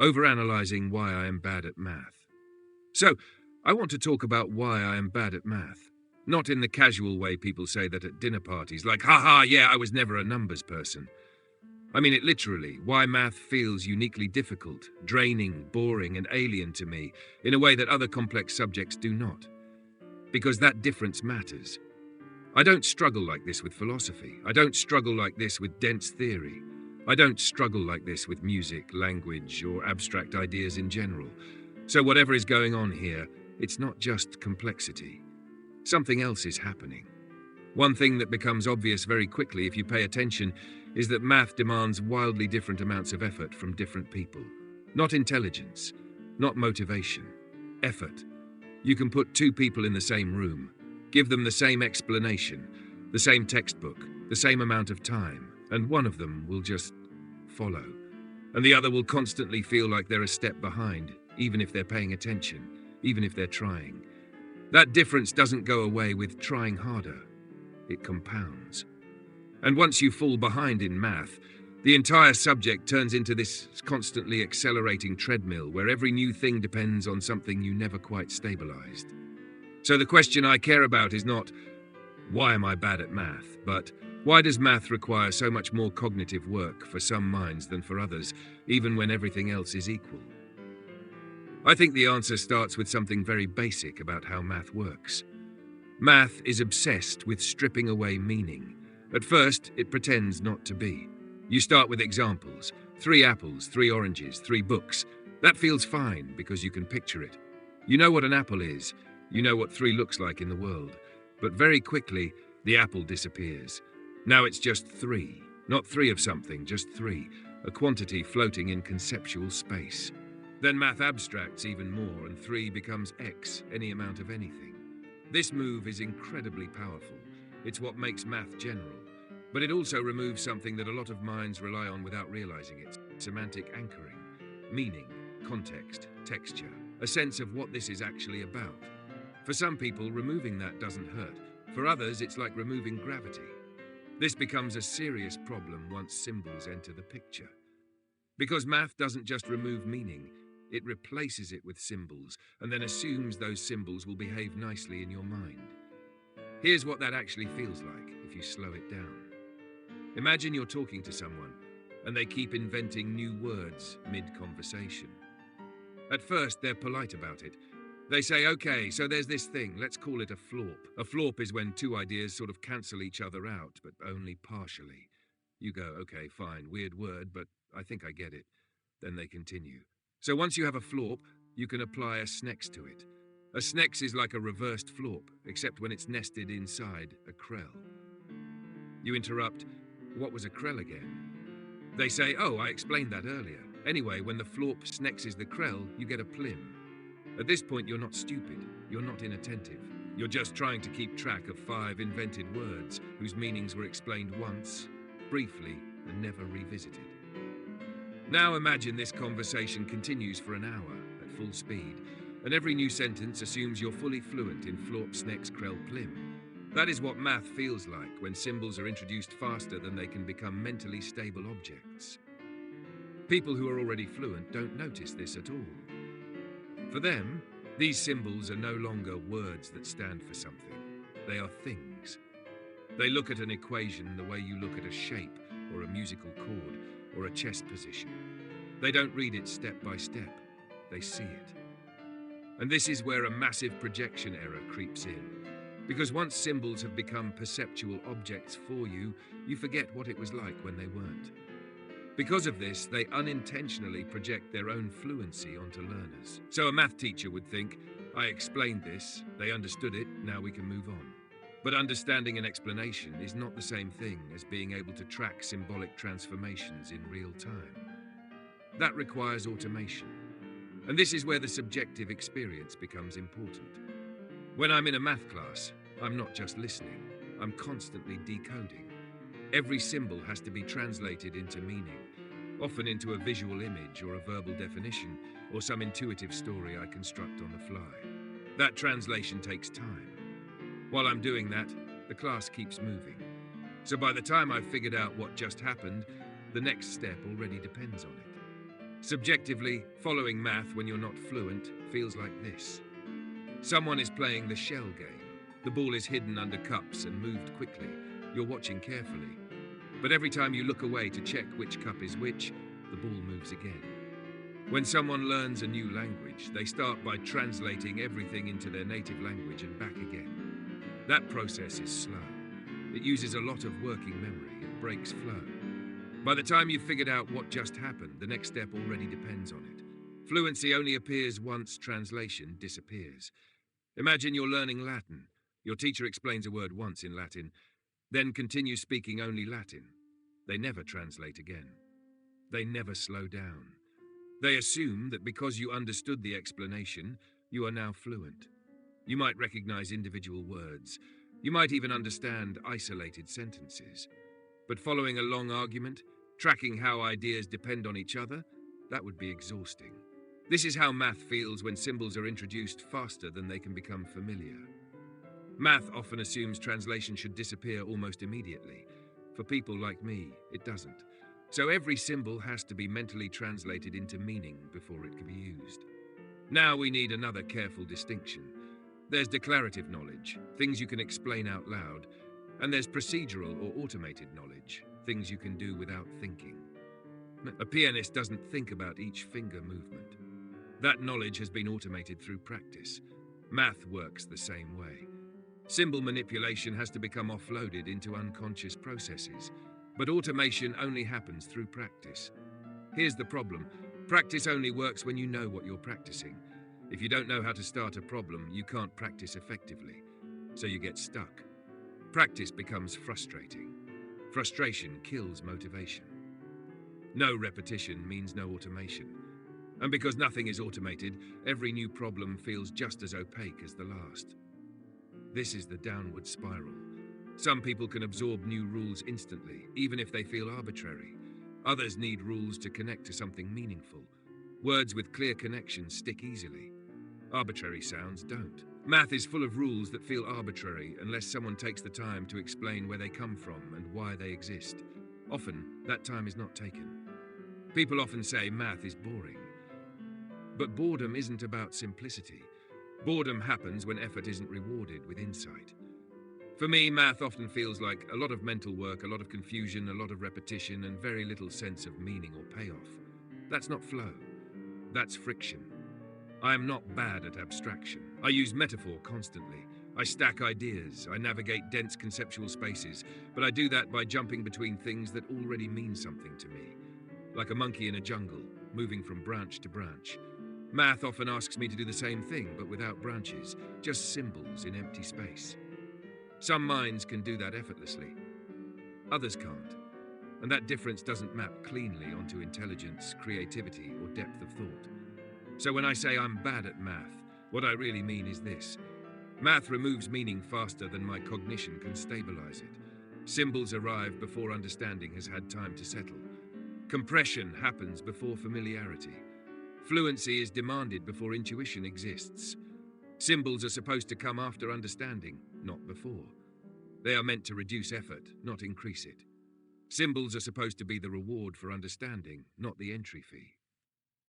Overanalyzing why I am bad at math. So, I want to talk about why I am bad at math. Not in the casual way people say that at dinner parties, like, haha, yeah, I was never a numbers person. I mean it literally, why math feels uniquely difficult, draining, boring, and alien to me, in a way that other complex subjects do not. Because that difference matters. I don't struggle like this with philosophy. I don't struggle like this with dense theory. I don't struggle like this with music, language, or abstract ideas in general. So whatever is going on here, it's not just complexity. Something else is happening. One thing that becomes obvious very quickly if you pay attention is that math demands wildly different amounts of effort from different people. Not intelligence, not motivation, effort. You can put two people in the same room, give them the same explanation, the same textbook, the same amount of time, and one of them will just follow. And the other will constantly feel like they're a step behind, even if they're paying attention, even if they're trying. That difference doesn't go away with trying harder. It compounds. And once you fall behind in math, the entire subject turns into this constantly accelerating treadmill where every new thing depends on something you never quite stabilized. So the question I care about is not, why am I bad at math, but why does math require so much more cognitive work for some minds than for others, even when everything else is equal? I think the answer starts with something very basic about how math works. Math is obsessed with stripping away meaning. At first, it pretends not to be. You start with examples. 3 apples, 3 oranges, 3 books. That feels fine because you can picture it. You know what an apple is. You know what 3 looks like in the world. But very quickly, the apple disappears. Now it's just 3. Not 3 of something, just 3. A quantity floating in conceptual space. Then math abstracts even more, and 3 becomes X, any amount of anything. This move is incredibly powerful. It's what makes math general. But it also removes something that a lot of minds rely on without realizing it: semantic anchoring, meaning, context, texture, a sense of what this is actually about. For some people, removing that doesn't hurt. For others, it's like removing gravity. This becomes a serious problem once symbols enter the picture. Because math doesn't just remove meaning, it replaces it with symbols, and then assumes those symbols will behave nicely in your mind. Here's what that actually feels like if you slow it down. Imagine you're talking to someone, and they keep inventing new words mid-conversation. At first, they're polite about it. They say, okay, so there's this thing, let's call it a florp. A florp is when 2 ideas sort of cancel each other out, but only partially. You go, okay, fine, weird word, but I think I get it. Then they continue. So once you have a florp, you can apply a snex to it. A snex is like a reversed florp, except when it's nested inside a krell. You interrupt, what was a krell again? They say, oh, I explained that earlier. Anyway, when the florp snexes the krell, you get a plim. At this point, you're not stupid. You're not inattentive. You're just trying to keep track of 5 invented words whose meanings were explained once, briefly, and never revisited. Now imagine this conversation continues for an hour at full speed, and every new sentence assumes you're fully fluent in florp, snex, krell, plim. That is what math feels like when symbols are introduced faster than they can become mentally stable objects. People who are already fluent don't notice this at all. For them, these symbols are no longer words that stand for something. They are things. They look at an equation the way you look at a shape or a musical chord or a chess position. They don't read it step by step. They see it. And this is where a massive projection error creeps in. Because once symbols have become perceptual objects for you, you forget what it was like when they weren't. Because of this, they unintentionally project their own fluency onto learners. So a math teacher would think, I explained this, they understood it, now we can move on. But understanding an explanation is not the same thing as being able to track symbolic transformations in real time. That requires automation. And this is where the subjective experience becomes important. When I'm in a math class, I'm not just listening, I'm constantly decoding. Every symbol has to be translated into meaning, often into a visual image or a verbal definition, or some intuitive story I construct on the fly. That translation takes time. While I'm doing that, the class keeps moving. So by the time I've figured out what just happened, the next step already depends on it. Subjectively, following math when you're not fluent feels like this. Someone is playing the shell game. The ball is hidden under cups and moved quickly. You're watching carefully. But every time you look away to check which cup is which, the ball moves again. When someone learns a new language, they start by translating everything into their native language and back again. That process is slow. It uses a lot of working memory. It breaks flow. By the time you've figured out what just happened, the next step already depends on it. Fluency only appears once translation disappears. Imagine you're learning Latin. Your teacher explains a word once in Latin, then continues speaking only Latin. They never translate again. They never slow down. They assume that because you understood the explanation, you are now fluent. You might recognize individual words. You might even understand isolated sentences. But following a long argument, tracking how ideas depend on each other, that would be exhausting. This is how math feels when symbols are introduced faster than they can become familiar. Math often assumes translation should disappear almost immediately. For people like me, it doesn't. So every symbol has to be mentally translated into meaning before it can be used. Now we need another careful distinction. There's declarative knowledge, things you can explain out loud, and there's procedural or automated knowledge, things you can do without thinking. A pianist doesn't think about each finger movement. That knowledge has been automated through practice. Math works the same way. Symbol manipulation has to become offloaded into unconscious processes, but automation only happens through practice. Here's the problem. Practice only works when you know what you're practicing. If you don't know how to start a problem, you can't practice effectively, so you get stuck. Practice becomes frustrating. Frustration kills motivation. No repetition means no automation. And because nothing is automated, every new problem feels just as opaque as the last. This is the downward spiral. Some people can absorb new rules instantly, even if they feel arbitrary. Others need rules to connect to something meaningful. Words with clear connections stick easily. Arbitrary sounds don't. Math is full of rules that feel arbitrary unless someone takes the time to explain where they come from and why they exist. Often, that time is not taken. People often say math is boring. But boredom isn't about simplicity. Boredom happens when effort isn't rewarded with insight. For me, math often feels like a lot of mental work, a lot of confusion, a lot of repetition, and very little sense of meaning or payoff. That's not flow. That's friction. I am not bad at abstraction. I use metaphor constantly. I stack ideas. I navigate dense conceptual spaces, but I do that by jumping between things that already mean something to me. Like a monkey in a jungle, moving from branch to branch. Math often asks me to do the same thing, but without branches, just symbols in empty space. Some minds can do that effortlessly. Others can't. And that difference doesn't map cleanly onto intelligence, creativity, or depth of thought. So when I say I'm bad at math, what I really mean is this. Math removes meaning faster than my cognition can stabilize it. Symbols arrive before understanding has had time to settle. Compression happens before familiarity. Fluency is demanded before intuition exists. Symbols are supposed to come after understanding, not before. They are meant to reduce effort, not increase it. Symbols are supposed to be the reward for understanding, not the entry fee.